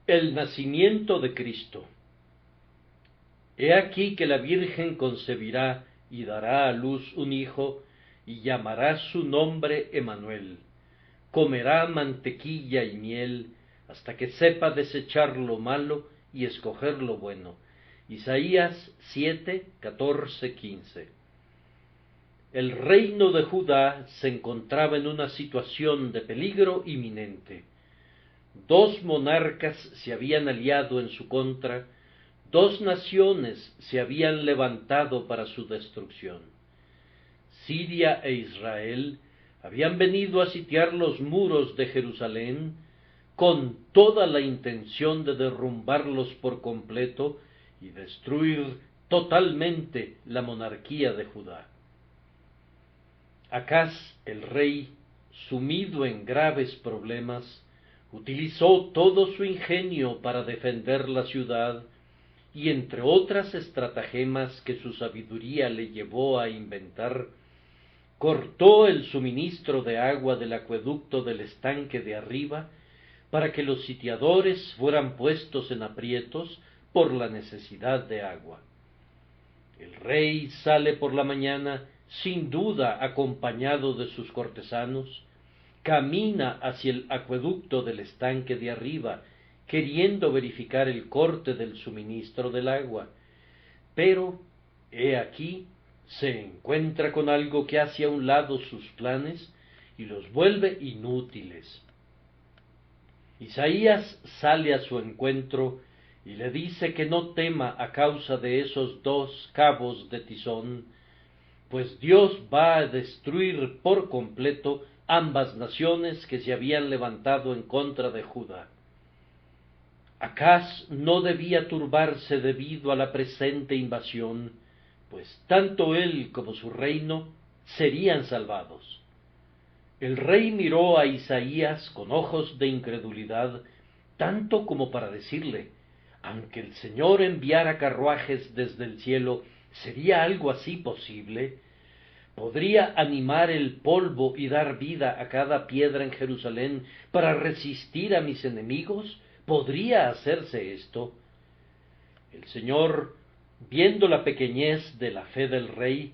El nacimiento de Cristo. He aquí que la Virgen concebirá y dará a luz un hijo, y llamará su nombre Emmanuel. Comerá mantequilla y miel, hasta que sepa desechar lo malo y escoger lo bueno. Isaías 7, 14, 15. El reino de Judá se encontraba en una situación de peligro inminente. Dos monarcas se habían aliado en su contra, dos naciones se habían levantado para su destrucción. Siria e Israel habían venido a sitiar los muros de Jerusalén con toda la intención de derrumbarlos por completo y destruir totalmente la monarquía de Judá. Acaz, el rey, sumido en graves problemas, utilizó todo su ingenio para defender la ciudad y, entre otras estratagemas que su sabiduría le llevó a inventar, cortó el suministro de agua del acueducto del estanque de arriba para que los sitiadores fueran puestos en aprietos por la necesidad de agua. El rey sale por la mañana, sin duda acompañado de sus cortesanos, camina hacia el acueducto del estanque de arriba, queriendo verificar el corte del suministro del agua. Pero, he aquí, se encuentra con algo que hace a un lado sus planes y los vuelve inútiles. Isaías sale a su encuentro y le dice que no tema a causa de esos dos cabos de tizón, pues Dios va a destruir por completo ambas naciones que se habían levantado en contra de Judá. Acaz no debía turbarse debido a la presente invasión, pues tanto él como su reino serían salvados. El rey miró a Isaías con ojos de incredulidad, tanto como para decirle: aunque el Señor enviara carruajes desde el cielo, ¿sería algo así posible? ¿Podría animar el polvo y dar vida a cada piedra en Jerusalén para resistir a mis enemigos? ¿Podría hacerse esto? El Señor, viendo la pequeñez de la fe del rey,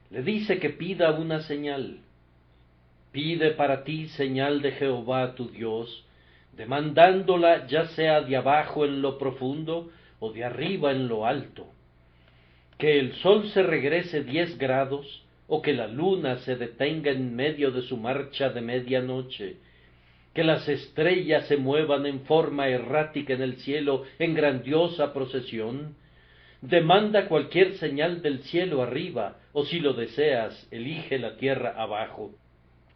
le dice que pida una señal. Pide para ti señal de Jehová tu Dios, demandándola ya sea de abajo en lo profundo o de arriba en lo alto. Que el sol se regrese 10 grados, o que la luna se detenga en medio de su marcha de medianoche, que las estrellas se muevan en forma errática en el cielo en grandiosa procesión. Demanda cualquier señal del cielo arriba, o si lo deseas, elige la tierra abajo.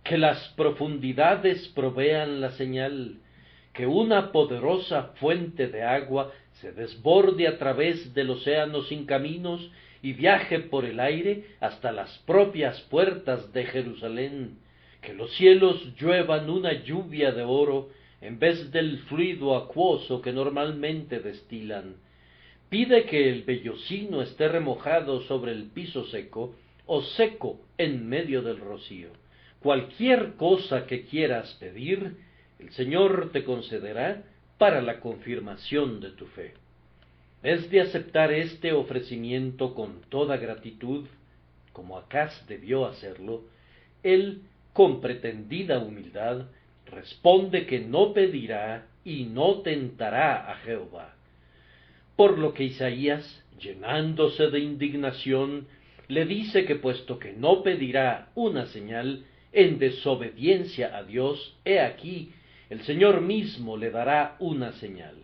Que las profundidades provean la señal, que una poderosa fuente de agua se desborde a través del océano sin caminos y viaje por el aire hasta las propias puertas de Jerusalén, que los cielos lluevan una lluvia de oro en vez del fluido acuoso que normalmente destilan. Pide que el vellocino esté remojado sobre el piso seco o seco en medio del rocío. Cualquier cosa que quieras pedir, el Señor te concederá para la confirmación de tu fe. Es de aceptar este ofrecimiento con toda gratitud, como Acaz debió hacerlo. Él, con pretendida humildad, responde que no pedirá y no tentará a Jehová. Por lo que Isaías, llenándose de indignación, le dice que puesto que no pedirá una señal en desobediencia a Dios, he aquí, el Señor mismo le dará una señal.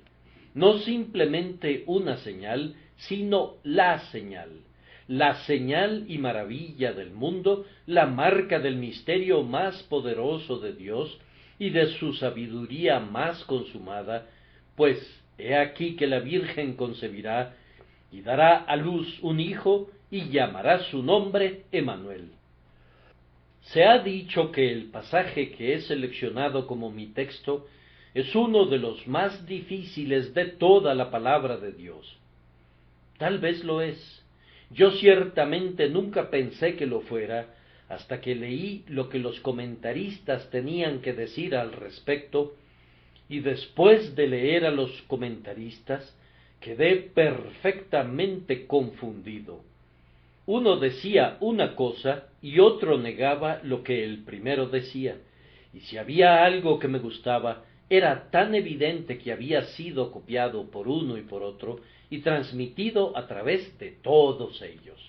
No simplemente una señal, sino la señal y maravilla del mundo, la marca del misterio más poderoso de Dios y de su sabiduría más consumada, pues he aquí que la Virgen concebirá y dará a luz un hijo y llamará su nombre Emmanuel. Se ha dicho que el pasaje que he seleccionado como mi texto es uno de los más difíciles de toda la palabra de Dios. Tal vez lo es. Yo ciertamente nunca pensé que lo fuera, hasta que leí lo que los comentaristas tenían que decir al respecto, y después de leer a los comentaristas, quedé perfectamente confundido. Uno decía una cosa y otro negaba lo que el primero decía, y si había algo que me gustaba, era tan evidente que había sido copiado por uno y por otro y transmitido a través de todos ellos.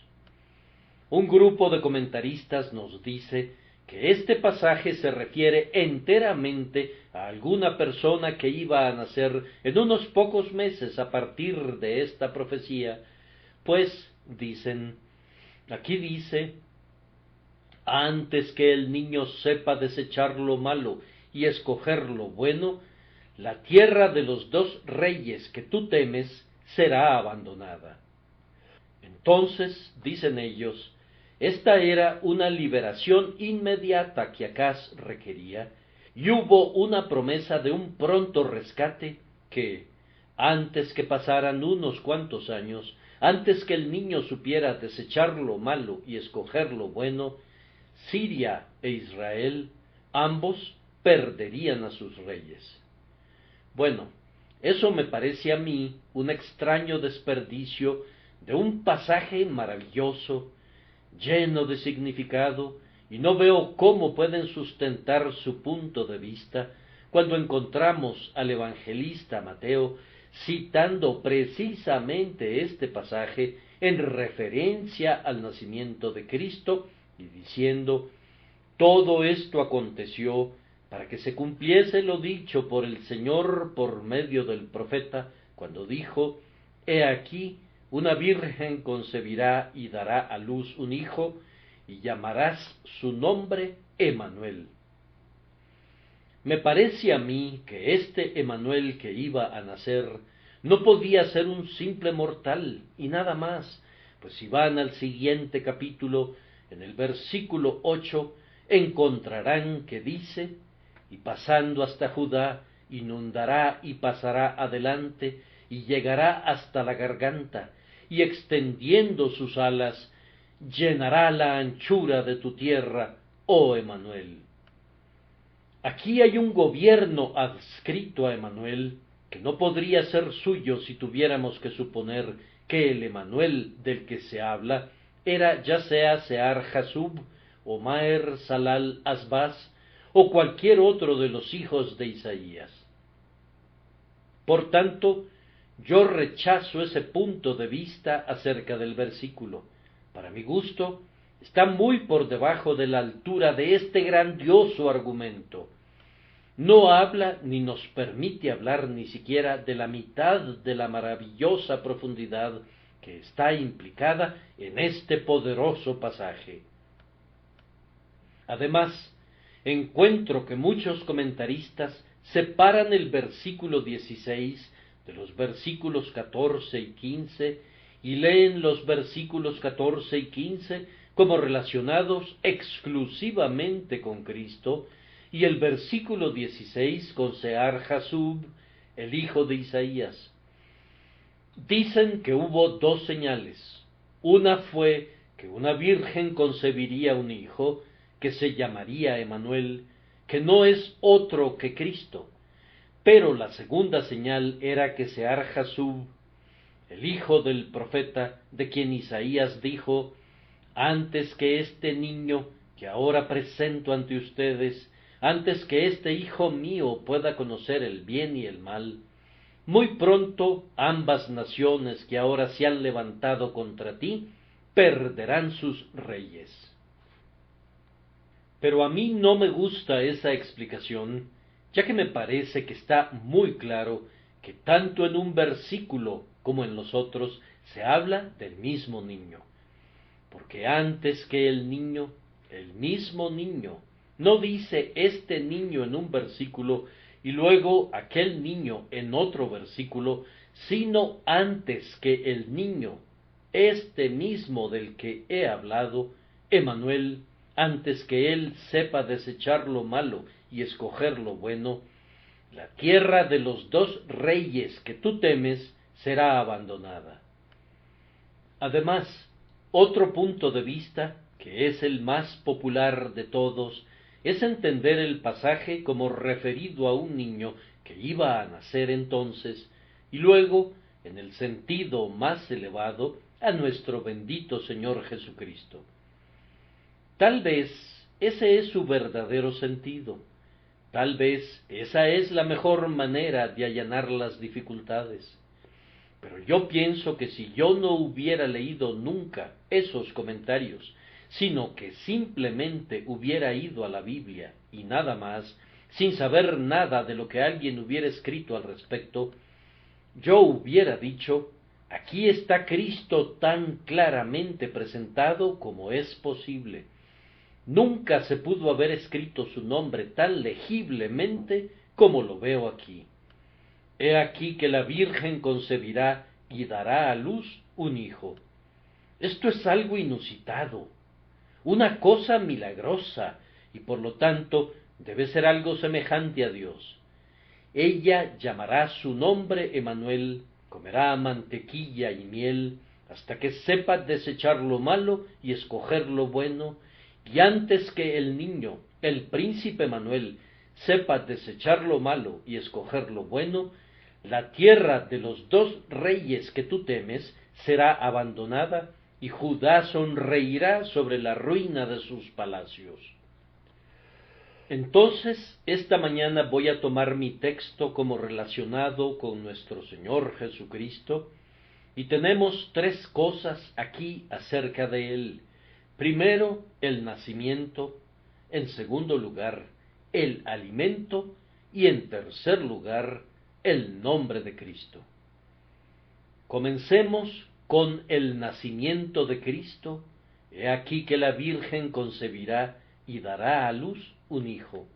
Un grupo de comentaristas nos dice que este pasaje se refiere enteramente a alguna persona que iba a nacer en unos pocos meses a partir de esta profecía, pues, dicen, aquí dice, antes que el niño sepa desechar lo malo y escoger lo bueno, la tierra de los dos reyes que tú temes será abandonada. Entonces, dicen ellos, esta era una liberación inmediata que Acaz requería, y hubo una promesa de un pronto rescate que, antes que pasaran unos cuantos años, antes que el niño supiera desechar lo malo y escoger lo bueno, Siria e Israel, ambos perderían a sus reyes. Bueno, eso me parece a mí un extraño desperdicio de un pasaje maravilloso, lleno de significado, y no veo cómo pueden sustentar su punto de vista cuando encontramos al evangelista Mateo citando precisamente este pasaje en referencia al nacimiento de Cristo y diciendo, todo esto aconteció para que se cumpliese lo dicho por el Señor por medio del profeta, cuando dijo, he aquí, una virgen concebirá y dará a luz un hijo, y llamarás su nombre Emanuel. Me parece a mí que este Emanuel que iba a nacer no podía ser un simple mortal y nada más, pues si van al siguiente capítulo, en el versículo 8, encontrarán que dice, y pasando hasta Judá, inundará y pasará adelante, y llegará hasta la garganta, y extendiendo sus alas, llenará la anchura de tu tierra, oh Emanuel. Aquí hay un gobierno adscrito a Emanuel, que no podría ser suyo si tuviéramos que suponer que el Emanuel del que se habla era ya sea Sear Jasub, o Maher Salal Asbaz, o cualquier otro de los hijos de Isaías. Por tanto, yo rechazo ese punto de vista acerca del versículo. Para mi gusto, está muy por debajo de la altura de este grandioso argumento. No habla ni nos permite hablar ni siquiera de la mitad de la maravillosa profundidad que está implicada en este poderoso pasaje. Además, encuentro que muchos comentaristas separan el versículo 16 de los versículos 14 y 15 y leen los versículos 14 y 15 como relacionados exclusivamente con Cristo y el versículo 16 con Sear Jasub, el hijo de Isaías. Dicen que hubo dos señales. Una fue que una virgen concebiría un hijo que se llamaría Emanuel, que no es otro que Cristo. Pero la segunda señal era que Sear Jasub, el hijo del profeta, de quien Isaías dijo, antes que este niño que ahora presento ante ustedes, antes que este hijo mío pueda conocer el bien y el mal, muy pronto ambas naciones que ahora se han levantado contra ti, perderán sus reyes. Pero a mí no me gusta esa explicación, ya que me parece que está muy claro que tanto en un versículo como en los otros se habla del mismo niño. Porque antes que el niño, el mismo niño, no dice este niño en un versículo y luego aquel niño en otro versículo, sino antes que el niño, este mismo del que he hablado, Emanuel, antes que él sepa desechar lo malo y escoger lo bueno, la tierra de los dos reyes que tú temes será abandonada. Además, otro punto de vista, que es el más popular de todos, es entender el pasaje como referido a un niño que iba a nacer entonces, y luego, en el sentido más elevado, a nuestro bendito Señor Jesucristo. Tal vez ese es su verdadero sentido. Tal vez esa es la mejor manera de allanar las dificultades. Pero yo pienso que si yo no hubiera leído nunca esos comentarios, sino que simplemente hubiera ido a la Biblia y nada más, sin saber nada de lo que alguien hubiera escrito al respecto, yo hubiera dicho: aquí está Cristo tan claramente presentado como es posible. Nunca se pudo haber escrito su nombre tan legiblemente como lo veo aquí. He aquí que la Virgen concebirá y dará a luz un hijo. Esto es algo inusitado, una cosa milagrosa, y por lo tanto debe ser algo semejante a Dios. Ella llamará su nombre Emanuel, comerá mantequilla y miel, hasta que sepa desechar lo malo y escoger lo bueno, y antes que el niño, el príncipe Manuel, sepa desechar lo malo y escoger lo bueno, la tierra de los dos reyes que tú temes será abandonada, y Judá sonreirá sobre la ruina de sus palacios. Entonces, esta mañana voy a tomar mi texto como relacionado con nuestro Señor Jesucristo, y tenemos tres cosas aquí acerca de Él. Primero, el nacimiento; en segundo lugar, el alimento; y en tercer lugar, el nombre de Cristo. Comencemos con el nacimiento de Cristo. He aquí que la Virgen concebirá y dará a luz un hijo.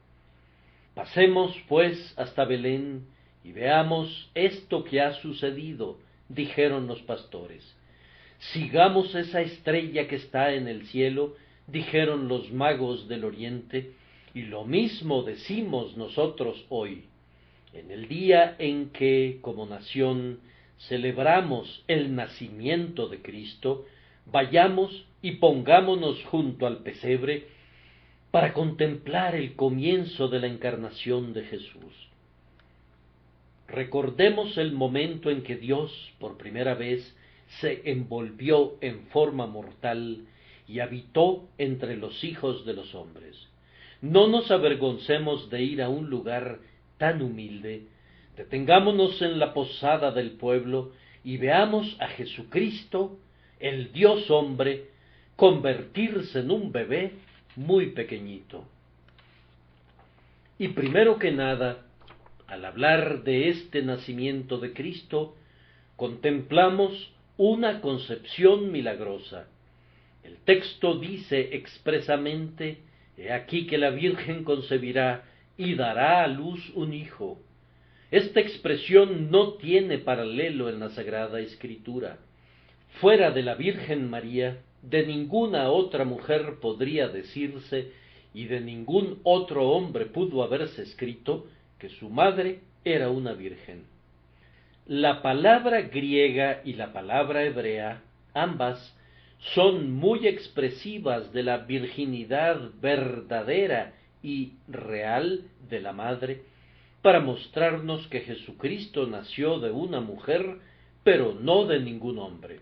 Pasemos, pues, hasta Belén y veamos esto que ha sucedido, dijeron los pastores. Sigamos esa estrella que está en el cielo, dijeron los magos del oriente, y lo mismo decimos nosotros hoy. En el día en que, como nación, celebramos el nacimiento de Cristo, vayamos y pongámonos junto al pesebre para contemplar el comienzo de la encarnación de Jesús. Recordemos el momento en que Dios, por primera vez, se envolvió en forma mortal y habitó entre los hijos de los hombres. No nos avergoncemos de ir a un lugar tan humilde. Detengámonos en la posada del pueblo y veamos a Jesucristo, el Dios hombre, convertirse en un bebé muy pequeñito. Y primero que nada, al hablar de este nacimiento de Cristo, contemplamos una concepción milagrosa. El texto dice expresamente: he aquí que la Virgen concebirá y dará a luz un hijo. Esta expresión no tiene paralelo en la Sagrada Escritura. Fuera de la Virgen María, de ninguna otra mujer podría decirse, y de ningún otro hombre pudo haberse escrito, que su madre era una virgen. La palabra griega y la palabra hebrea, ambas, son muy expresivas de la virginidad verdadera y real de la madre, para mostrarnos que Jesucristo nació de una mujer, pero no de ningún hombre.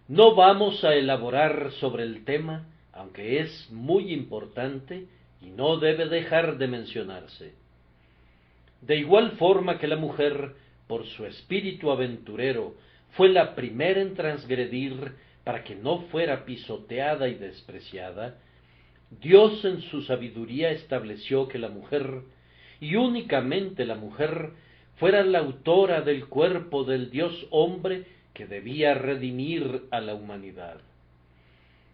No vamos a elaborar sobre el tema, aunque es muy importante y no debe dejar de mencionarse. De igual forma que la mujer, por su espíritu aventurero, fue la primera en transgredir para que no fuera pisoteada y despreciada, Dios en su sabiduría estableció que la mujer, y únicamente la mujer, fuera la autora del cuerpo del Dios hombre que debía redimir a la humanidad.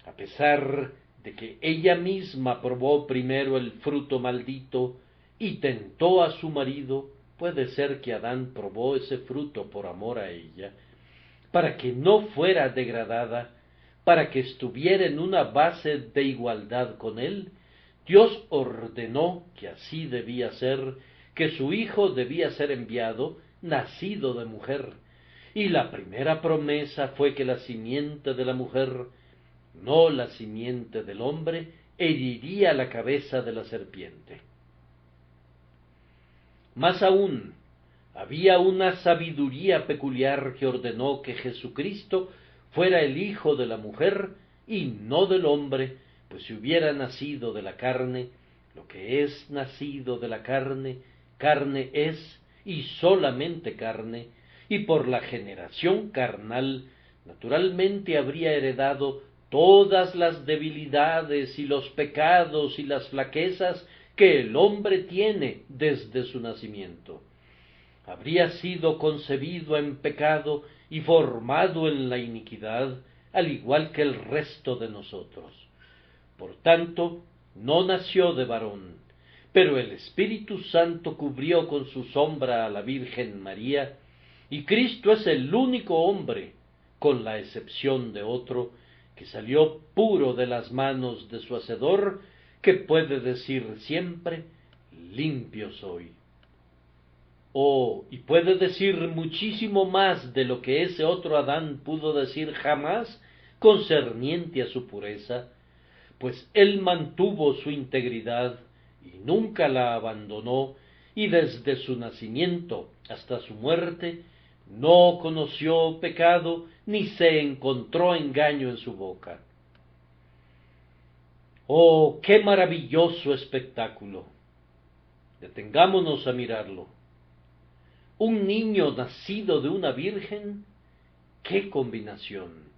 A pesar de que ella misma probó primero el fruto maldito y tentó a su marido, puede ser que Adán probó ese fruto por amor a ella, para que no fuera degradada, para que estuviera en una base de igualdad con él. Dios ordenó que así debía ser, que su hijo debía ser enviado, nacido de mujer, y la primera promesa fue que la simiente de la mujer, no la simiente del hombre, heriría la cabeza de la serpiente. Más aún, había una sabiduría peculiar que ordenó que Jesucristo fuera el Hijo de la mujer y no del hombre, pues si hubiera nacido de la carne, lo que es nacido de la carne, carne es, y solamente carne, y por la generación carnal, naturalmente habría heredado todas las debilidades y los pecados y las flaquezas que el hombre tiene desde su nacimiento. Habría sido concebido en pecado y formado en la iniquidad, al igual que el resto de nosotros. Por tanto, no nació de varón, pero el Espíritu Santo cubrió con su sombra a la Virgen María, y Cristo es el único hombre, con la excepción de otro, que salió puro de las manos de su Hacedor, que puede decir siempre, limpio soy. Y puede decir muchísimo más de lo que ese otro Adán pudo decir jamás concerniente a su pureza, pues él mantuvo su integridad y nunca la abandonó, y desde su nacimiento hasta su muerte no conoció pecado ni se encontró engaño en su boca. ¡Oh, qué maravilloso espectáculo! Detengámonos a mirarlo. Un niño nacido de una virgen, ¡qué combinación!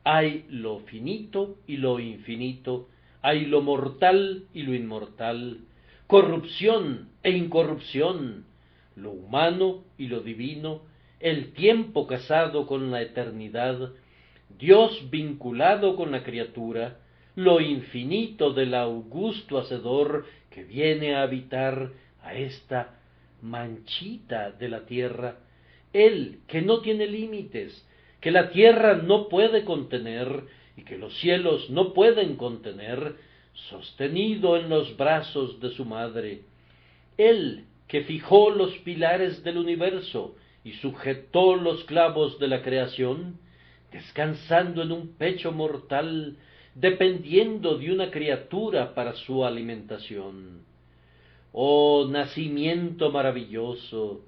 Hay lo finito y lo infinito, hay lo mortal y lo inmortal, corrupción e incorrupción, lo humano y lo divino, el tiempo casado con la eternidad, Dios vinculado con la criatura, lo infinito del augusto Hacedor que viene a habitar a esta manchita de la tierra, Él que no tiene límites, que la tierra no puede contener y que los cielos no pueden contener, sostenido en los brazos de su madre, Él que fijó los pilares del universo y sujetó los clavos de la creación, descansando en un pecho mortal, dependiendo de una criatura para su alimentación. Oh nacimiento maravilloso,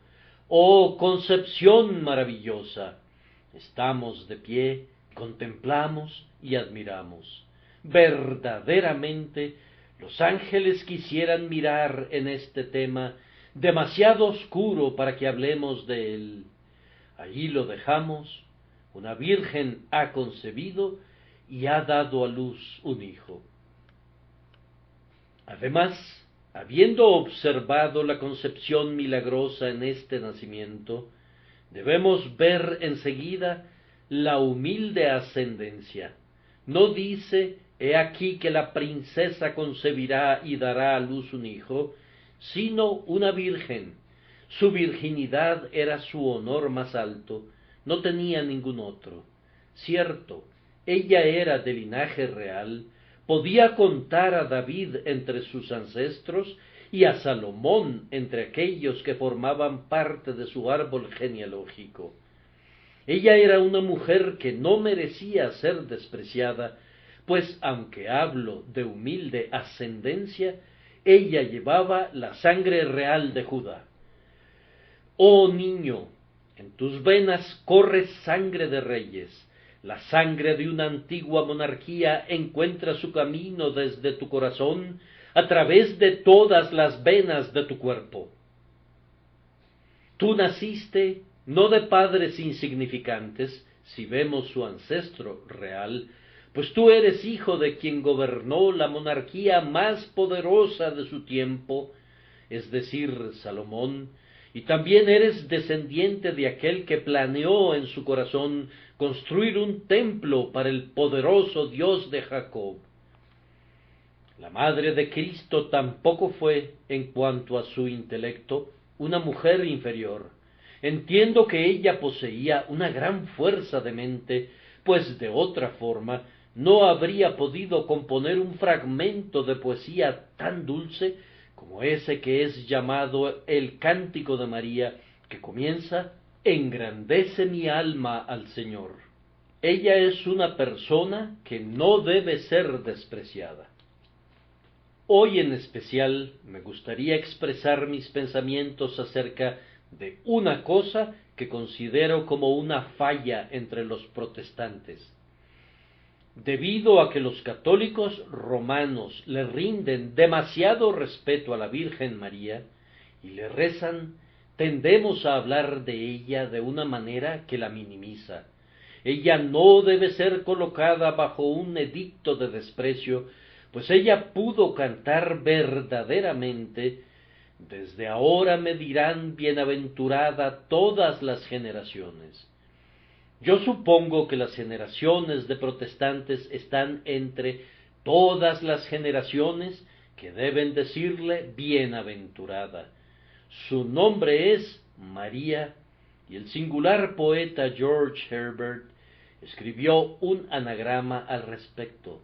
oh concepción maravillosa, estamos de pie, contemplamos y admiramos. Verdaderamente, los ángeles quisieran mirar en este tema demasiado oscuro para que hablemos de él. Allí lo dejamos, una virgen ha concebido y ha dado a luz un hijo. Además, habiendo observado la concepción milagrosa en este nacimiento, debemos ver enseguida la humilde ascendencia. No dice, he aquí que la princesa concebirá y dará a luz un hijo, sino una virgen. Su virginidad era su honor más alto, no tenía ningún otro. Cierto, ella era de linaje real, podía contar a David entre sus ancestros y a Salomón entre aquellos que formaban parte de su árbol genealógico. Ella era una mujer que no merecía ser despreciada, pues aunque hablo de humilde ascendencia, ella llevaba la sangre real de Judá. Oh niño, en tus venas corre sangre de reyes, la sangre de una antigua monarquía encuentra su camino desde tu corazón a través de todas las venas de tu cuerpo. Tú naciste no de padres insignificantes, si vemos su ancestro real, pues tú eres hijo de quien gobernó la monarquía más poderosa de su tiempo, es decir, Salomón, y también eres descendiente de aquel que planeó en su corazón construir un templo para el poderoso Dios de Jacob. La madre de Cristo tampoco fue, en cuanto a su intelecto, una mujer inferior. Entiendo que ella poseía una gran fuerza de mente, pues de otra forma no habría podido componer un fragmento de poesía tan dulce como ese que es llamado el Cántico de María, que comienza: engrandece mi alma al Señor. Ella es una persona que no debe ser despreciada. Hoy en especial me gustaría expresar mis pensamientos acerca de una cosa que considero como una falla entre los protestantes. Debido a que los católicos romanos le rinden demasiado respeto a la Virgen María y le rezan, tendemos a hablar de ella de una manera que la minimiza. Ella no debe ser colocada bajo un edicto de desprecio, pues ella pudo cantar verdaderamente: desde ahora me dirán bienaventurada todas las generaciones. Yo supongo que las generaciones de protestantes están entre todas las generaciones que deben decirle bienaventurada. Su nombre es María, y el singular poeta George Herbert escribió un anagrama al respecto.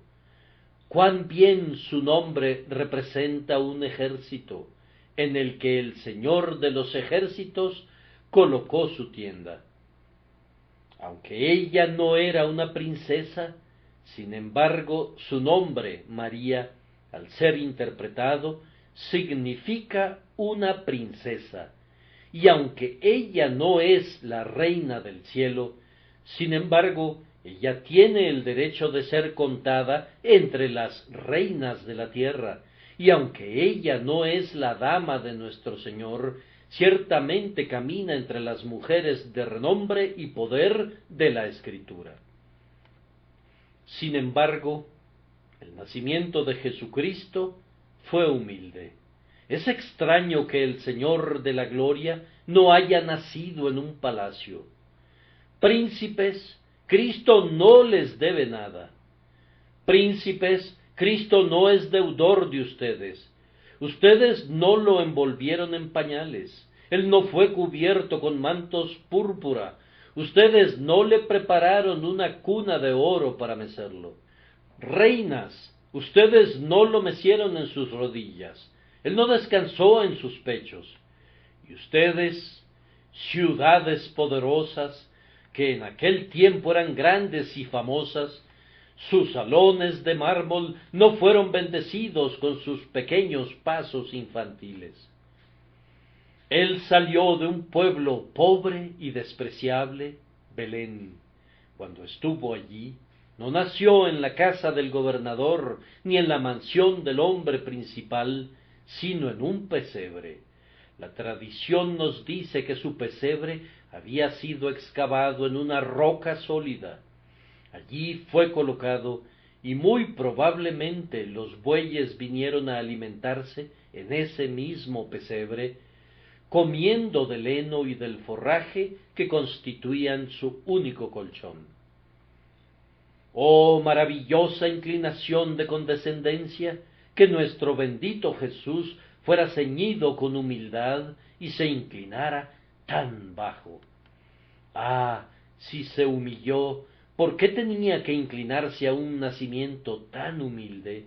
Cuán bien su nombre representa un ejército, en el que el Señor de los ejércitos colocó su tienda. Aunque ella no era una princesa, sin embargo su nombre, María, al ser interpretado, significa una princesa, y aunque ella no es la reina del cielo, sin embargo ella tiene el derecho de ser contada entre las reinas de la tierra, y aunque ella no es la dama de nuestro Señor, ciertamente camina entre las mujeres de renombre y poder de la Escritura. Sin embargo, el nacimiento de Jesucristo fue humilde. Es extraño que el Señor de la gloria no haya nacido en un palacio. Príncipes, Cristo no les debe nada. Príncipes, Cristo no es deudor de ustedes. Ustedes no lo envolvieron en pañales. Él no fue cubierto con mantos púrpura. Ustedes no le prepararon una cuna de oro para mecerlo. Reinas, ustedes no lo mecieron en sus rodillas. Él no descansó en sus pechos. Y ustedes, ciudades poderosas, que en aquel tiempo eran grandes y famosas, sus salones de mármol no fueron bendecidos con sus pequeños pasos infantiles. Él salió de un pueblo pobre y despreciable, Belén. Cuando estuvo allí, no nació en la casa del gobernador, ni en la mansión del hombre principal, sino en un pesebre. La tradición nos dice que su pesebre había sido excavado en una roca sólida. Allí fue colocado, y muy probablemente los bueyes vinieron a alimentarse en ese mismo pesebre, comiendo del heno y del forraje que constituían su único colchón. Oh maravillosa inclinación de condescendencia, que nuestro bendito Jesús fuera ceñido con humildad y se inclinara tan bajo. Ah, si se humilló, ¿por qué tenía que inclinarse a un nacimiento tan humilde?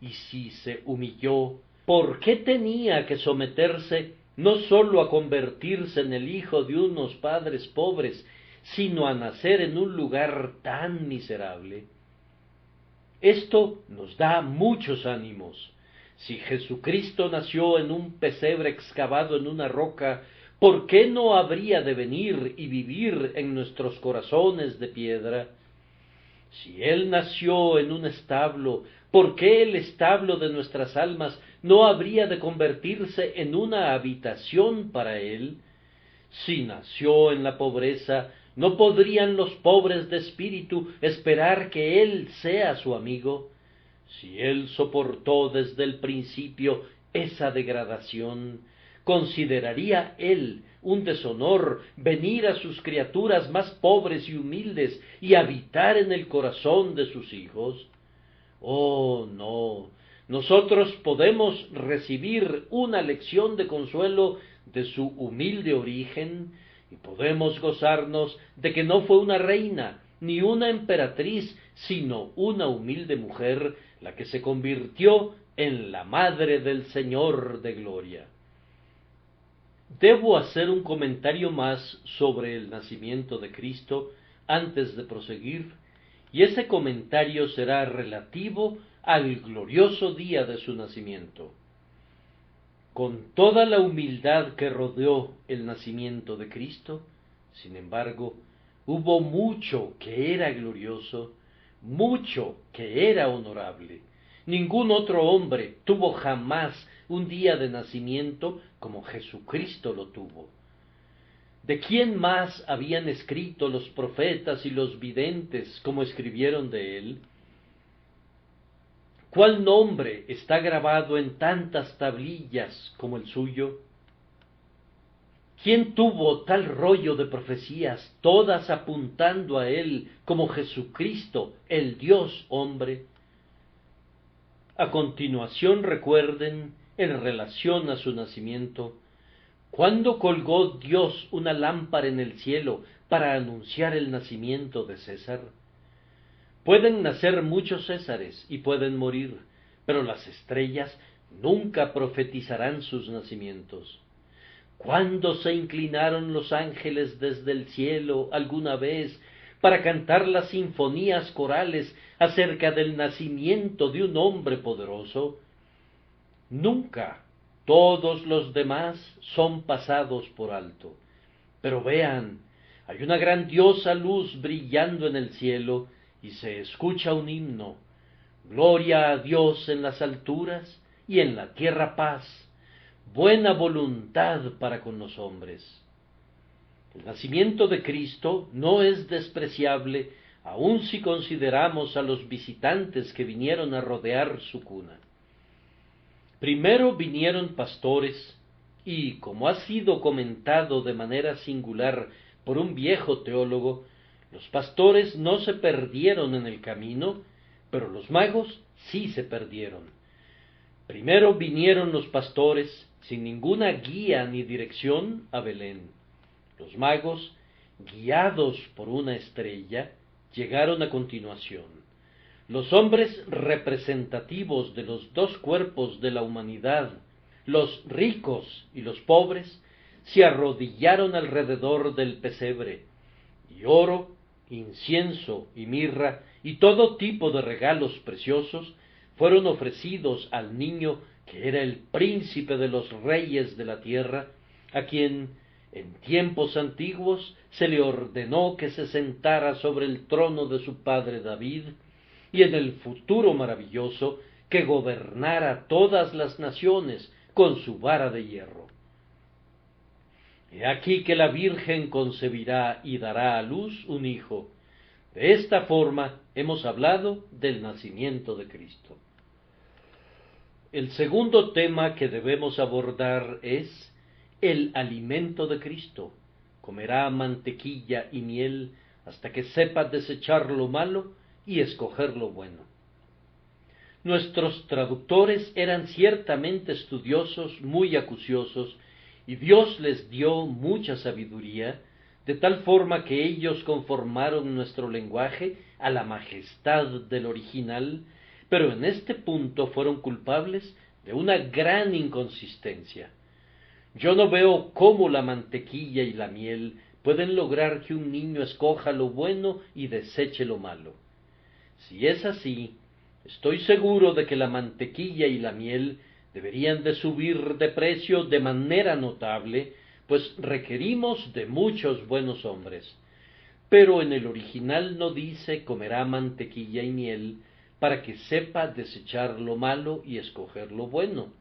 Y si se humilló, ¿por qué tenía que someterse no sólo a convertirse en el hijo de unos padres pobres, sino a nacer en un lugar tan miserable? Esto nos da muchos ánimos. Si Jesucristo nació en un pesebre excavado en una roca, ¿por qué no habría de venir y vivir en nuestros corazones de piedra? Si Él nació en un establo, ¿por qué el establo de nuestras almas no habría de convertirse en una habitación para Él? Si nació en la pobreza, ¿no podrían los pobres de espíritu esperar que Él sea su amigo? Si Él soportó desde el principio esa degradación, ¿consideraría Él un deshonor venir a sus criaturas más pobres y humildes y habitar en el corazón de sus hijos? Oh, no. Nosotros podemos recibir una lección de consuelo de su humilde origen, y podemos gozarnos de que no fue una reina ni una emperatriz, sino una humilde mujer la que se convirtió en la madre del Señor de gloria. Debo hacer un comentario más sobre el nacimiento de Cristo antes de proseguir, y ese comentario será relativo al glorioso día de su nacimiento. Con toda la humildad que rodeó el nacimiento de Cristo, sin embargo, hubo mucho que era glorioso, mucho que era honorable. Ningún otro hombre tuvo jamás un día de nacimiento como Jesucristo lo tuvo. ¿De quién más habían escrito los profetas y los videntes como escribieron de él? ¿Cuál nombre está grabado en tantas tablillas como el suyo? ¿Quién tuvo tal rollo de profecías, todas apuntando a él como Jesucristo, el Dios hombre? A continuación recuerden, en relación a su nacimiento, ¿cuándo colgó Dios una lámpara en el cielo para anunciar el nacimiento de César? Pueden nacer muchos Césares y pueden morir, pero las estrellas nunca profetizarán sus nacimientos. ¿Cuándo se inclinaron los ángeles desde el cielo alguna vez para cantar las sinfonías corales acerca del nacimiento de un hombre poderoso? Nunca. Todos los demás son pasados por alto. Pero vean, hay una grandiosa luz brillando en el cielo y se escucha un himno: Gloria a Dios en las alturas y en la tierra paz, buena voluntad para con los hombres. El nacimiento de Cristo no es despreciable, aun si consideramos a los visitantes que vinieron a rodear su cuna. Primero vinieron pastores, y, como ha sido comentado de manera singular por un viejo teólogo, los pastores no se perdieron en el camino, pero los magos sí se perdieron. Primero vinieron los pastores, sin ninguna guía ni dirección, a Belén. Los magos, guiados por una estrella, llegaron a continuación. Los hombres representativos de los dos cuerpos de la humanidad, los ricos y los pobres, se arrodillaron alrededor del pesebre, y oro, incienso y mirra y todo tipo de regalos preciosos fueron ofrecidos al niño que era el príncipe de los reyes de la tierra, a quien en tiempos antiguos se le ordenó que se sentara sobre el trono de su padre David, y en el futuro maravilloso que gobernara todas las naciones con su vara de hierro. He aquí que la Virgen concebirá y dará a luz un hijo. De esta forma hemos hablado del nacimiento de Cristo. El segundo tema que debemos abordar es el alimento de Cristo. Comerá mantequilla y miel hasta que sepa desechar lo malo y escoger lo bueno. Nuestros traductores eran ciertamente estudiosos, muy acuciosos, y Dios les dio mucha sabiduría, de tal forma que ellos conformaron nuestro lenguaje a la majestad del original, pero en este punto fueron culpables de una gran inconsistencia. Yo no veo cómo la mantequilla y la miel pueden lograr que un niño escoja lo bueno y deseche lo malo. Si es así, estoy seguro de que la mantequilla y la miel deberían de subir de precio de manera notable, pues requerimos de muchos buenos hombres. Pero en el original no dice comerá mantequilla y miel para que sepa desechar lo malo y escoger lo bueno,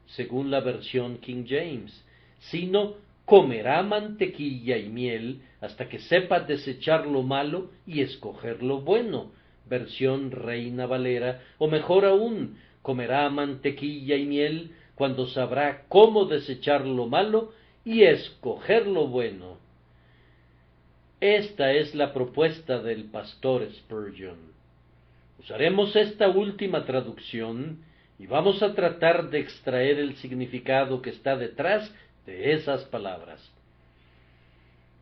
según la versión King James, sino comerá mantequilla y miel hasta que sepa desechar lo malo y escoger lo bueno, versión Reina Valera, o mejor aún, comerá mantequilla y miel cuando sabrá cómo desechar lo malo y escoger lo bueno. Esta es la propuesta del pastor Spurgeon. Usaremos esta última traducción y vamos a tratar de extraer el significado que está detrás de esas palabras.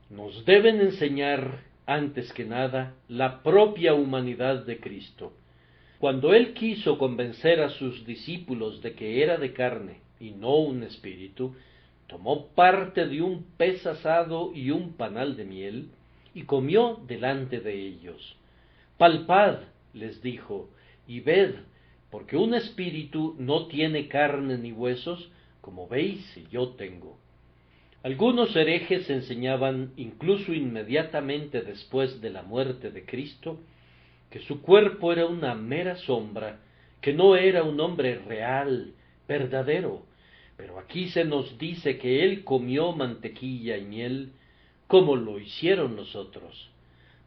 Nos deben enseñar, antes que nada, la propia humanidad de Cristo. Cuando Él quiso convencer a sus discípulos de que era de carne y no un espíritu, tomó parte de un pez asado y un panal de miel, y comió delante de ellos. Palpad, les dijo, y ved, porque un espíritu no tiene carne ni huesos, como veis yo tengo. Algunos herejes enseñaban, incluso inmediatamente después de la muerte de Cristo, que su cuerpo era una mera sombra, que no era un hombre real, verdadero, pero aquí se nos dice que él comió mantequilla y miel, como lo hicieron los otros.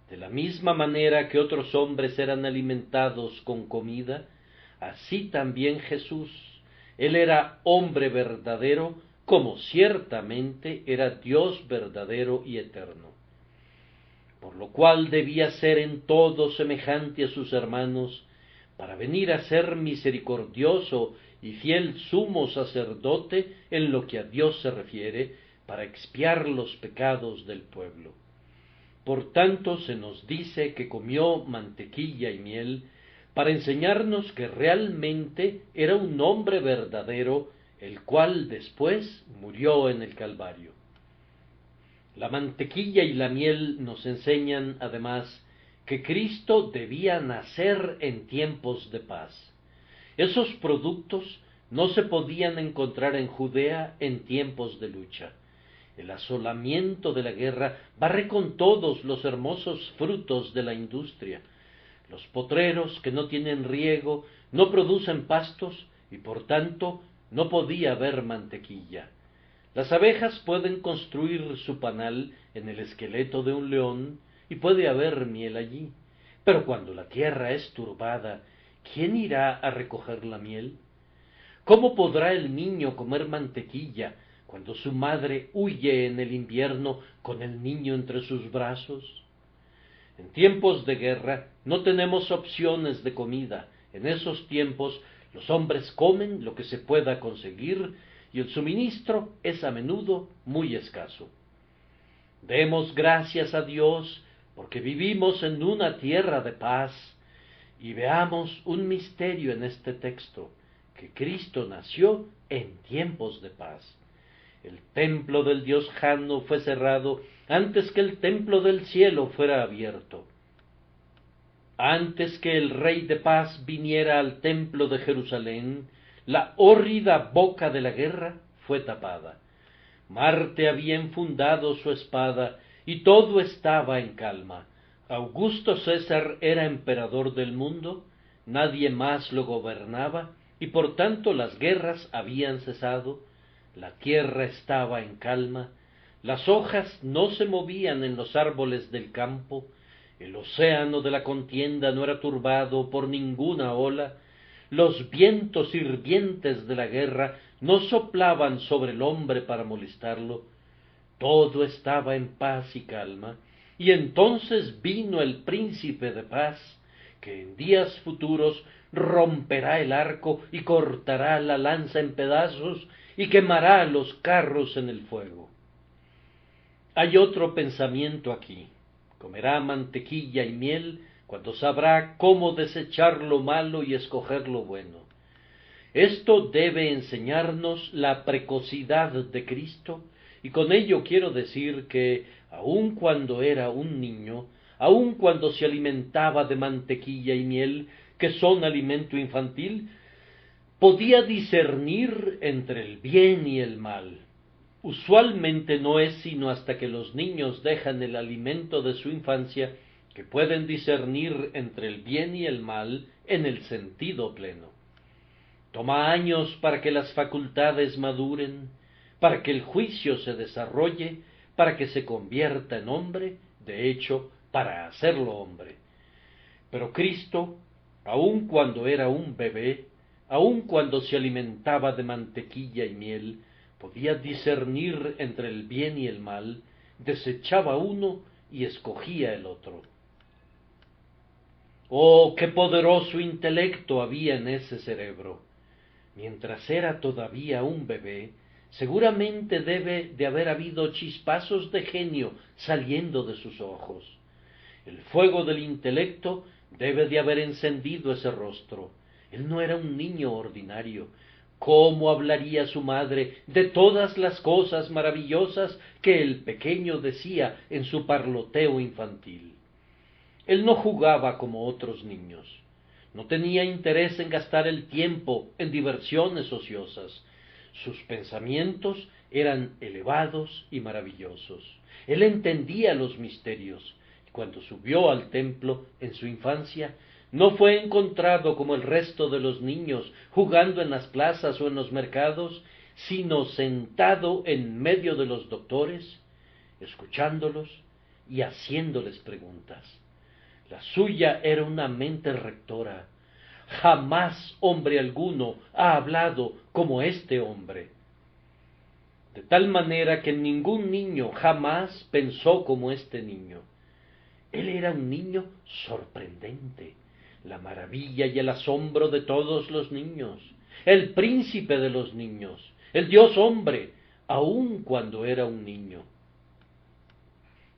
De la misma manera que otros hombres eran alimentados con comida, así también Jesús. Él era hombre verdadero, como ciertamente era Dios verdadero y eterno. Por lo cual debía ser en todo semejante a sus hermanos, para venir a ser misericordioso y fiel sumo sacerdote en lo que a Dios se refiere, para expiar los pecados del pueblo. Por tanto se nos dice que comió mantequilla y miel, para enseñarnos que realmente era un hombre verdadero, el cual después murió en el Calvario. La mantequilla y la miel nos enseñan, además, que Cristo debía nacer en tiempos de paz. Esos productos no se podían encontrar en Judea en tiempos de lucha. El asolamiento de la guerra barre con todos los hermosos frutos de la industria. Los potreros que no tienen riego no producen pastos y por tanto no podía haber mantequilla. Las abejas pueden construir su panal en el esqueleto de un león y puede haber miel allí. Pero cuando la tierra es turbada, ¿quién irá a recoger la miel? ¿Cómo podrá el niño comer mantequilla cuando su madre huye en el invierno con el niño entre sus brazos? En tiempos de guerra no tenemos opciones de comida. En esos tiempos los hombres comen lo que se pueda conseguir y el suministro es a menudo muy escaso. Demos gracias a Dios porque vivimos en una tierra de paz y veamos un misterio en este texto, que Cristo nació en tiempos de paz. El templo del Dios Jano fue cerrado antes que el templo del cielo fuera abierto. Antes que el Rey de paz viniera al templo de Jerusalén, la hórrida boca de la guerra fue tapada. Marte había enfundado su espada y todo estaba en calma. Augusto César era emperador del mundo, nadie más lo gobernaba y por tanto las guerras habían cesado, la tierra estaba en calma, las hojas no se movían en los árboles del campo, el océano de la contienda no era turbado por ninguna ola, los vientos hirvientes de la guerra no soplaban sobre el hombre para molestarlo, todo estaba en paz y calma, y entonces vino el príncipe de paz, que en días futuros romperá el arco y cortará la lanza en pedazos y quemará los carros en el fuego. Hay otro pensamiento aquí. Comerá mantequilla y miel cuando sabrá cómo desechar lo malo y escoger lo bueno. Esto debe enseñarnos la precocidad de Cristo, y con ello quiero decir que, aun cuando era un niño, aun cuando se alimentaba de mantequilla y miel, que son alimento infantil, podía discernir entre el bien y el mal. Usualmente no es sino hasta que los niños dejan el alimento de su infancia que pueden discernir entre el bien y el mal en el sentido pleno. Toma años para que las facultades maduren, para que el juicio se desarrolle, para que se convierta en hombre, de hecho, para hacerlo hombre. Pero Cristo, aun cuando era un bebé, aun cuando se alimentaba de mantequilla y miel, podía discernir entre el bien y el mal, desechaba uno y escogía el otro. ¡Oh, qué poderoso intelecto había en ese cerebro! Mientras era todavía un bebé, seguramente debe de haber habido chispazos de genio saliendo de sus ojos. El fuego del intelecto debe de haber encendido ese rostro. Él no era un niño ordinario. ¿Cómo hablaría su madre de todas las cosas maravillosas que el pequeño decía en su parloteo infantil? Él no jugaba como otros niños. No tenía interés en gastar el tiempo en diversiones ociosas. Sus pensamientos eran elevados y maravillosos. Él entendía los misterios, y cuando subió al templo en su infancia, no fue encontrado como el resto de los niños jugando en las plazas o en los mercados, sino sentado en medio de los doctores, escuchándolos y haciéndoles preguntas. La suya era una mente rectora. Jamás hombre alguno ha hablado como este hombre. De tal manera que ningún niño jamás pensó como este niño. Él era un niño sorprendente, la maravilla y el asombro de todos los niños, el príncipe de los niños, el Dios hombre, aun cuando era un niño.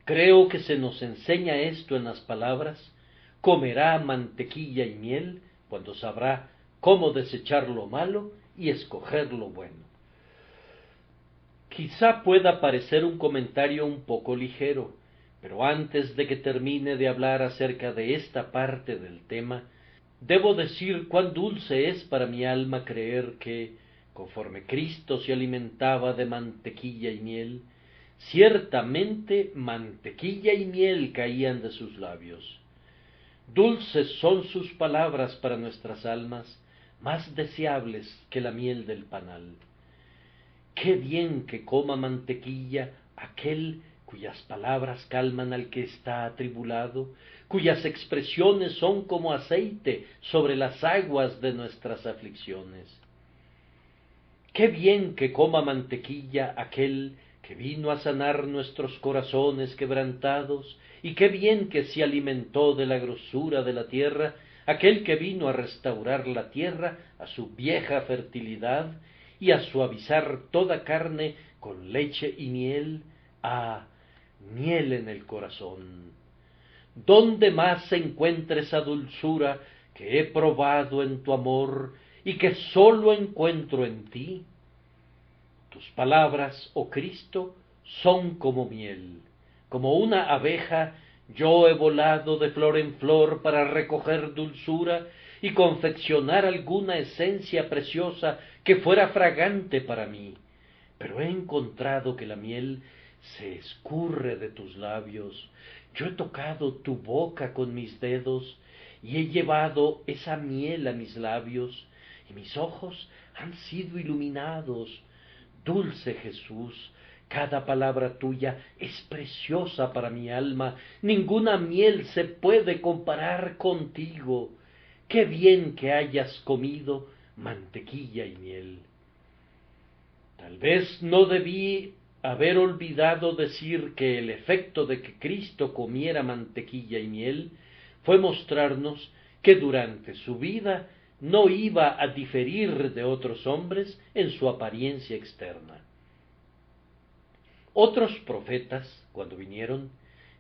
Creo que se nos enseña esto en las palabras: comerá mantequilla y miel cuando sabrá cómo desechar lo malo y escoger lo bueno. Quizá pueda parecer un comentario un poco ligero, pero antes de que termine de hablar acerca de esta parte del tema, debo decir cuán dulce es para mi alma creer que, conforme Cristo se alimentaba de mantequilla y miel, ciertamente mantequilla y miel caían de sus labios. Dulces son sus palabras para nuestras almas, más deseables que la miel del panal. Qué bien que coma mantequilla aquel cuyas palabras calman al que está atribulado, cuyas expresiones son como aceite sobre las aguas de nuestras aflicciones. Qué bien que coma mantequilla aquel que vino a sanar nuestros corazones quebrantados, y qué bien que se alimentó de la grosura de la tierra, aquel que vino a restaurar la tierra a su vieja fertilidad y a suavizar toda carne con leche y miel, miel en el corazón. ¿Dónde más se encuentra esa dulzura que he probado en tu amor y que sólo encuentro en ti? Tus palabras, oh Cristo, son como miel. Como una abeja, yo he volado de flor en flor para recoger dulzura y confeccionar alguna esencia preciosa que fuera fragante para mí. Pero he encontrado que la miel se escurre de tus labios. Yo he tocado tu boca con mis dedos y he llevado esa miel a mis labios, y mis ojos han sido iluminados. Dulce Jesús, cada palabra tuya es preciosa para mi alma. Ninguna miel se puede comparar contigo. Qué bien que hayas comido mantequilla y miel. Tal vez no debí haber olvidado decir que el efecto de que Cristo comiera mantequilla y miel fue mostrarnos que durante su vida no iba a diferir de otros hombres en su apariencia externa. Otros profetas, cuando vinieron,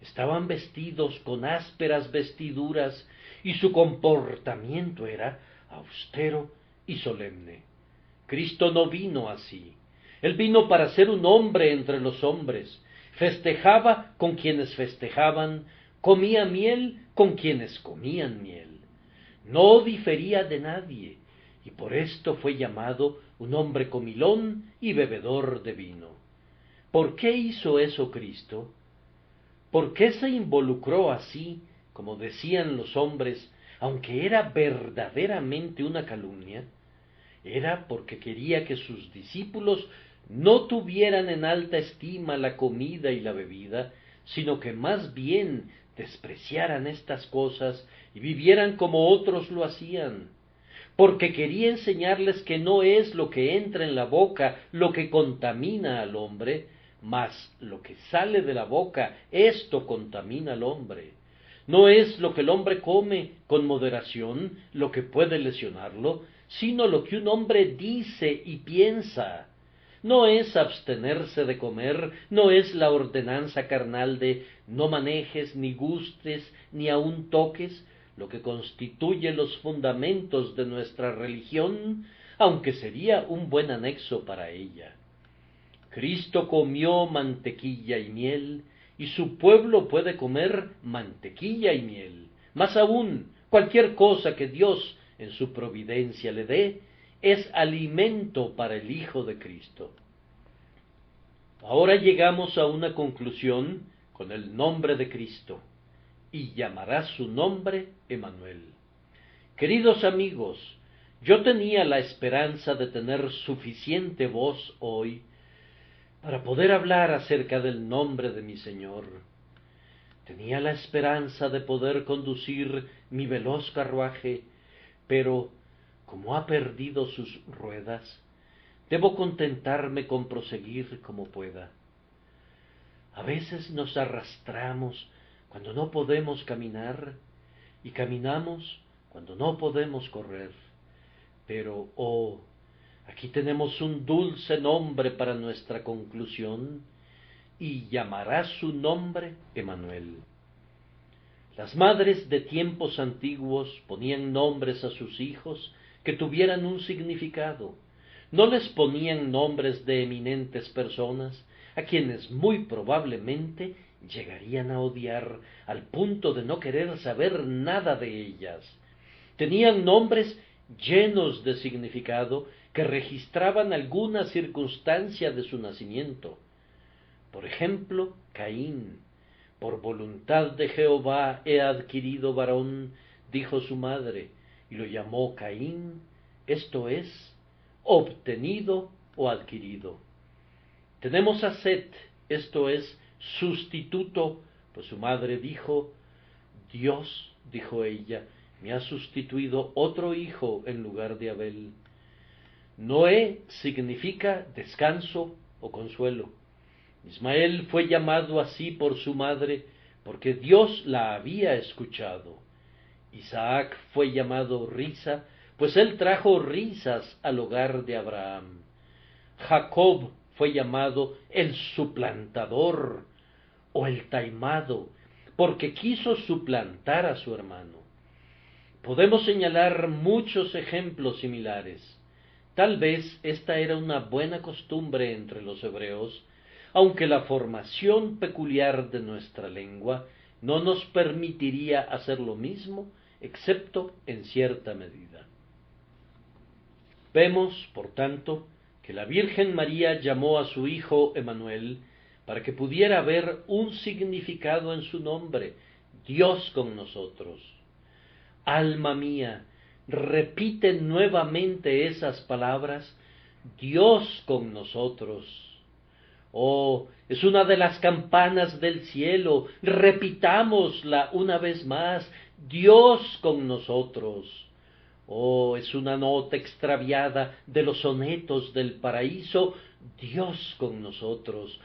estaban vestidos con ásperas vestiduras y su comportamiento era austero y solemne. Cristo no vino así. Él vino para ser un hombre entre los hombres, festejaba con quienes festejaban, comía miel con quienes comían miel. No difería de nadie, y por esto fue llamado un hombre comilón y bebedor de vino. ¿Por qué hizo eso Cristo? ¿Por qué se involucró así, como decían los hombres, aunque era verdaderamente una calumnia? Era porque quería que sus discípulos no tuvieran en alta estima la comida y la bebida, sino que más bien despreciaran estas cosas y vivieran como otros lo hacían, porque quería enseñarles que no es lo que entra en la boca lo que contamina al hombre, mas lo que sale de la boca, esto contamina al hombre. No es lo que el hombre come con moderación lo que puede lesionarlo, sino lo que un hombre dice y piensa. No es abstenerse de comer, no es la ordenanza carnal de no manejes, ni gustes, ni aun toques, lo que constituye los fundamentos de nuestra religión, aunque sería un buen anexo para ella. Cristo comió mantequilla y miel, y su pueblo puede comer mantequilla y miel. Más aún, Cualquier cosa que Dios en su providencia le dé es alimento para el Hijo de Cristo. Ahora llegamos a una conclusión con el nombre de Cristo, y llamará su nombre Emmanuel. Queridos amigos, yo tenía la esperanza de tener suficiente voz hoy para poder hablar acerca del nombre de mi Señor. Tenía la esperanza de poder conducir mi veloz carruaje, pero como ha perdido sus ruedas, debo contentarme con proseguir como pueda. A veces nos arrastramos cuando no podemos caminar y caminamos cuando no podemos correr. Pero, aquí tenemos un dulce nombre para nuestra conclusión, y llamará su nombre Emmanuel. Las madres de tiempos antiguos ponían nombres a sus hijos que tuvieran un significado. No les ponían nombres de eminentes personas, a quienes muy probablemente llegarían a odiar al punto de no querer saber nada de ellas. Tenían nombres llenos de significado que registraban alguna circunstancia de su nacimiento. Por ejemplo, Caín: por voluntad de Jehová he adquirido varón, dijo su madre, y lo llamó Caín, esto es, obtenido o adquirido. Tenemos a Set, esto es, sustituto, pues su madre dijo, Dios, dijo ella, me ha sustituido otro hijo en lugar de Abel. Noé significa descanso o consuelo. Ismael fue llamado así por su madre porque Dios la había escuchado. Isaac fue llamado risa, pues él trajo risas al hogar de Abraham. Jacob fue llamado el suplantador o el taimado, porque quiso suplantar a su hermano. Podemos señalar muchos ejemplos similares. Tal vez esta era una buena costumbre entre los hebreos, aunque la formación peculiar de nuestra lengua no nos permitiría hacer lo mismo, excepto en cierta medida. Vemos, por tanto, que la Virgen María llamó a su hijo Emmanuel para que pudiera haber un significado en su nombre, Dios con nosotros. Alma mía, repite nuevamente esas palabras, Dios con nosotros. Es una de las campanas del cielo, repitámosla una vez más, Dios con nosotros. Es una nota extraviada de los sonetos del paraíso, Dios con nosotros.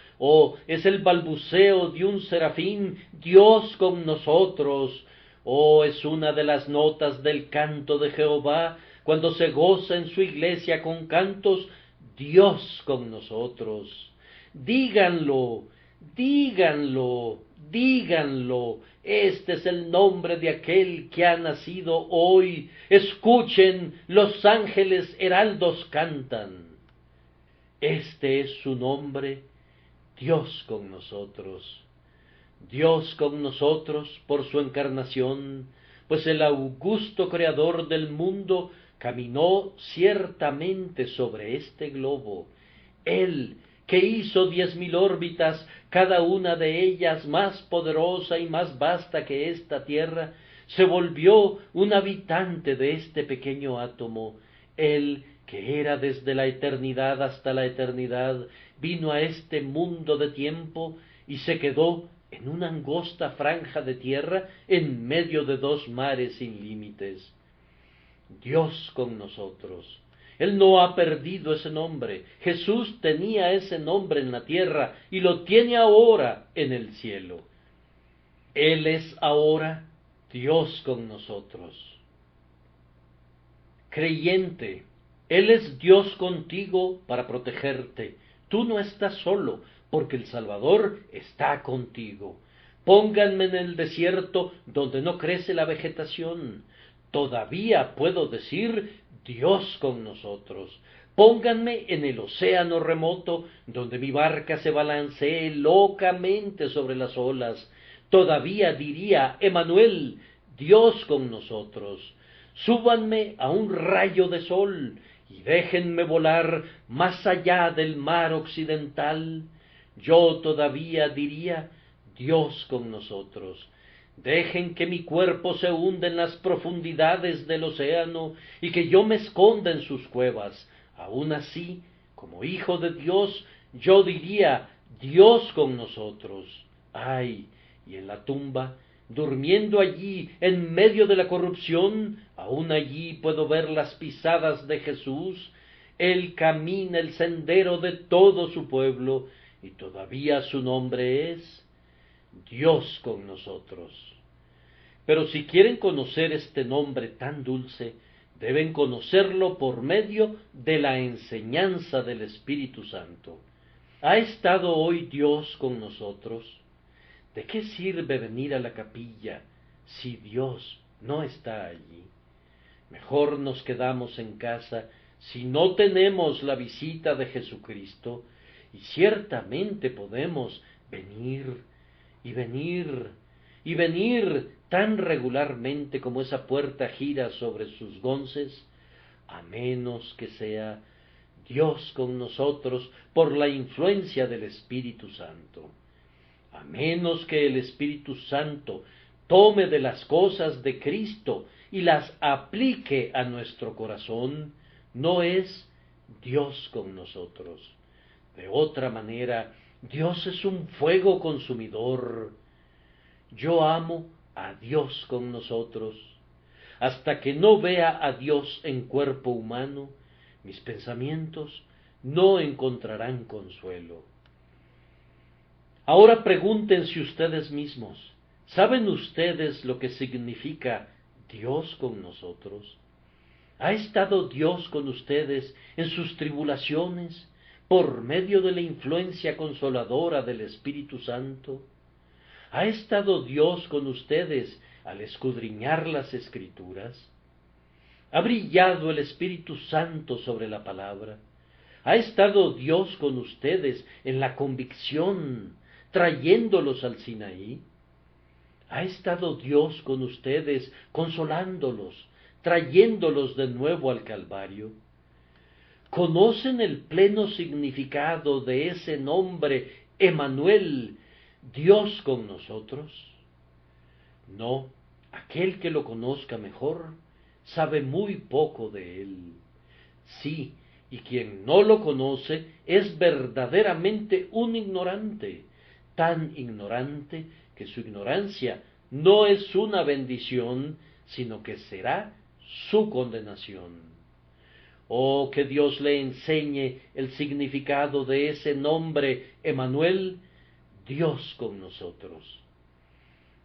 Es el balbuceo de un serafín, Dios con nosotros. Es una de las notas del canto de Jehová, cuando se goza en su iglesia con cantos, Dios con nosotros. Díganlo, díganlo, díganlo, este es el nombre de aquel que ha nacido hoy. Escuchen, los ángeles heraldos cantan. Este es su nombre, Dios con nosotros. Dios con nosotros por su encarnación, pues el augusto creador del mundo caminó ciertamente sobre este globo. Él, que hizo 10.000 órbitas, cada una de ellas más poderosa y más vasta que esta tierra, se volvió un habitante de este pequeño átomo. Él, que era desde la eternidad hasta la eternidad, vino a este mundo de tiempo y se quedó en una angosta franja de tierra en medio de 2 mares sin límites. Dios con nosotros. Él no ha perdido ese nombre. Jesús tenía ese nombre en la tierra y lo tiene ahora en el cielo. Él es ahora Dios con nosotros. Creyente, Él es Dios contigo para protegerte. Tú no estás solo, porque el Salvador está contigo. Pónganme en el desierto donde no crece la vegetación. Todavía puedo decir Dios con nosotros. Pónganme en el océano remoto donde mi barca se balancee locamente sobre las olas. Todavía diría Emmanuel, Dios con nosotros. Súbanme a un rayo de sol y déjenme volar más allá del mar occidental. Yo todavía diría, Dios con nosotros. Dejen que mi cuerpo se hunda en las profundidades del océano y que yo me esconda en sus cuevas. Aun así, como hijo de Dios, yo diría, Dios con nosotros. Ay, y en la tumba, durmiendo allí en medio de la corrupción, aun allí puedo ver las pisadas de Jesús. Él camina el sendero de todo su pueblo, y todavía su nombre es Dios con nosotros. Pero si quieren conocer este nombre tan dulce, deben conocerlo por medio de la enseñanza del Espíritu Santo. ¿Ha estado hoy Dios con nosotros? ¿De qué sirve venir a la capilla si Dios no está allí? Mejor nos quedamos en casa si no tenemos la visita de Jesucristo, y ciertamente podemos venir y venir y venir tan regularmente como esa puerta gira sobre sus gonces, a menos que sea Dios con nosotros por la influencia del Espíritu Santo. A menos que el Espíritu Santo tome de las cosas de Cristo y las aplique a nuestro corazón, no es Dios con nosotros. De otra manera, Dios es un fuego consumidor. Yo amo a Dios con nosotros. Hasta que no vea a Dios en cuerpo humano, mis pensamientos no encontrarán consuelo. Ahora pregúntense ustedes mismos, ¿saben ustedes lo que significa Dios con nosotros? ¿Ha estado Dios con ustedes en sus tribulaciones por medio de la influencia consoladora del Espíritu Santo? ¿Ha estado Dios con ustedes al escudriñar las Escrituras? ¿Ha brillado el Espíritu Santo sobre la palabra? ¿Ha estado Dios con ustedes en la convicción, trayéndolos al Sinaí? ¿Ha estado Dios con ustedes, consolándolos, trayéndolos de nuevo al Calvario? ¿Conocen el pleno significado de ese nombre, Emmanuel, Dios con nosotros? No, aquel que lo conozca mejor sabe muy poco de él. Sí, y quien no lo conoce es verdaderamente un ignorante, tan ignorante que su ignorancia no es una bendición, sino que será su condenación. Oh, que Dios le enseñe el significado de ese nombre, Emmanuel, Dios con nosotros.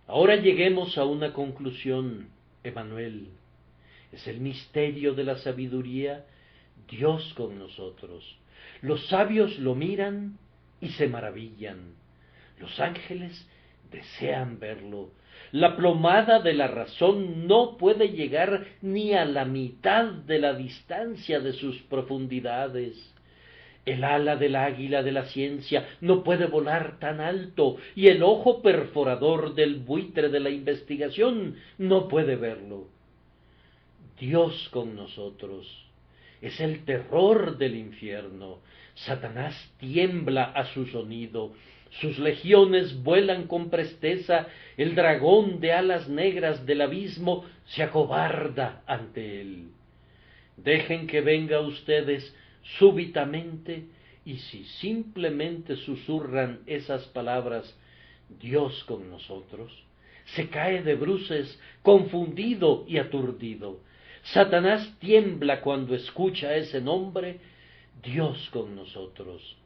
Ahora lleguemos a una conclusión, Emmanuel. Es el misterio de la sabiduría, Dios con nosotros. Los sabios lo miran y se maravillan. Los ángeles desean verlo. La plomada de la razón no puede llegar ni a la mitad de la distancia de sus profundidades. El ala del águila de la ciencia no puede volar tan alto, y el ojo perforador del buitre de la investigación no puede verlo. Dios con nosotros es el terror del infierno. Satanás tiembla a su sonido, sus legiones vuelan con presteza, el dragón de alas negras del abismo se acobarda ante él. Dejen que venga a ustedes súbitamente, y si simplemente susurran esas palabras, Dios con nosotros, se cae de bruces, confundido y aturdido. Satanás tiembla cuando escucha ese nombre, Dios con nosotros.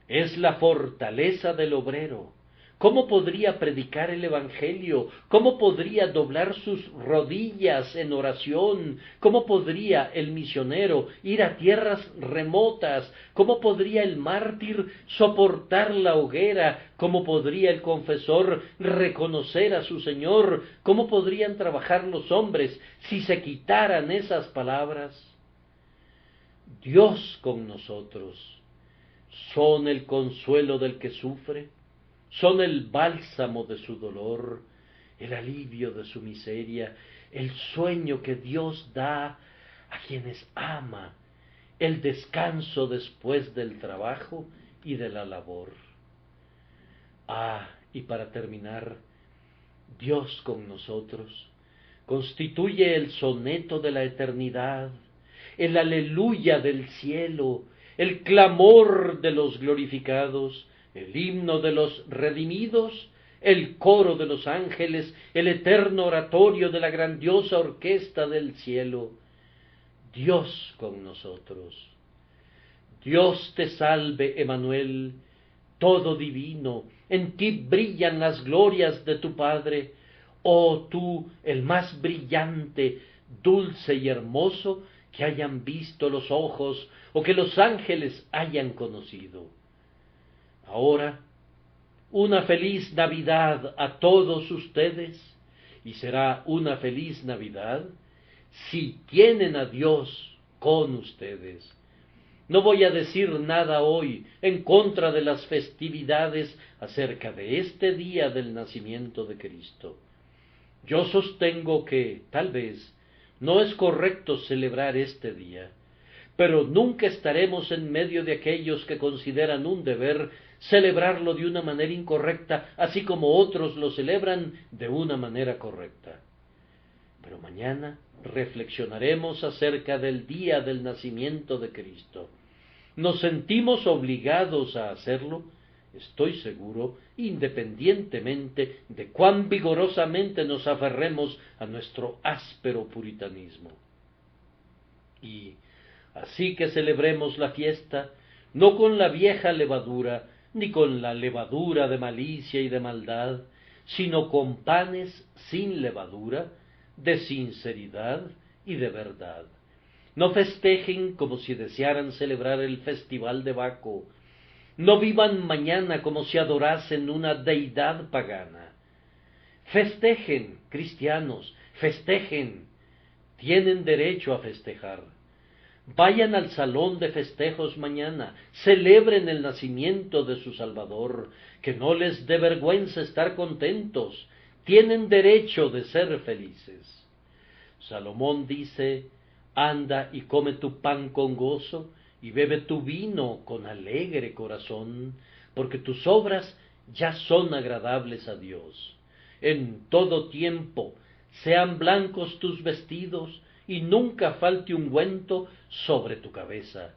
Es la fortaleza del obrero. ¿Cómo podría predicar el Evangelio? ¿Cómo podría doblar sus rodillas en oración? ¿Cómo podría el misionero ir a tierras remotas? ¿Cómo podría el mártir soportar la hoguera? ¿Cómo podría el confesor reconocer a su Señor? ¿Cómo podrían trabajar los hombres si se quitaran esas palabras? Dios con nosotros. Son el consuelo del que sufre, son el bálsamo de su dolor, el alivio de su miseria, el sueño que Dios da a quienes ama, el descanso después del trabajo y de la labor. Y para terminar, Dios con nosotros constituye el soneto de la eternidad, el aleluya del cielo, el clamor de los glorificados, el himno de los redimidos, el coro de los ángeles, el eterno oratorio de la grandiosa orquesta del cielo. Dios con nosotros. Dios te salve, Emmanuel, todo divino, en ti brillan las glorias de tu Padre, oh tú, el más brillante, dulce y hermoso que hayan visto los ojos o que los ángeles hayan conocido. Ahora, una feliz Navidad a todos ustedes, y será una feliz Navidad si tienen a Dios con ustedes. No voy a decir nada hoy en contra de las festividades acerca de este día del nacimiento de Cristo. Yo sostengo que, tal vez, no es correcto celebrar este día, pero nunca estaremos en medio de aquellos que consideran un deber celebrarlo de una manera incorrecta, así como otros lo celebran de una manera correcta. Pero mañana reflexionaremos acerca del día del nacimiento de Cristo. Nos sentimos obligados a hacerlo, estoy seguro, independientemente de cuán vigorosamente nos aferremos a nuestro áspero puritanismo. Y así que celebremos la fiesta, no con la vieja levadura, ni con la levadura de malicia y de maldad, sino con panes sin levadura, de sinceridad y de verdad. No festejen como si desearan celebrar el festival de Baco. No vivan mañana como si adorasen una deidad pagana. Festejen, cristianos, festejen. Tienen derecho a festejar. Vayan al salón de festejos mañana, celebren el nacimiento de su Salvador, que no les dé vergüenza estar contentos. Tienen derecho de ser felices. Salomón dice: anda y come tu pan con gozo, y bebe tu vino con alegre corazón, porque tus obras ya son agradables a Dios. En todo tiempo sean blancos tus vestidos, y nunca falte ungüento sobre tu cabeza.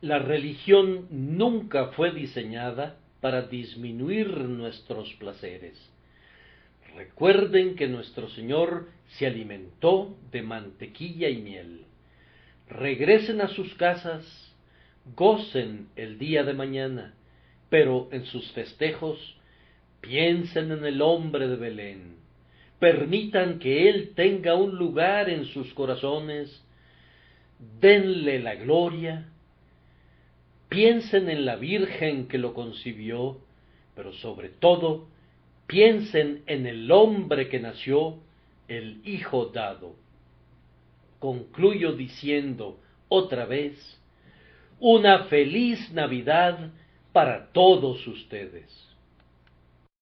La religión nunca fue diseñada para disminuir nuestros placeres. Recuerden que nuestro Señor se alimentó de mantequilla y miel. Regresen a sus casas, gocen el día de mañana, pero en sus festejos piensen en el hombre de Belén. Permitan que Él tenga un lugar en sus corazones, denle la gloria, piensen en la Virgen que lo concibió, pero sobre todo, piensen en el hombre que nació, el Hijo dado. Concluyo diciendo otra vez, una feliz Navidad para todos ustedes.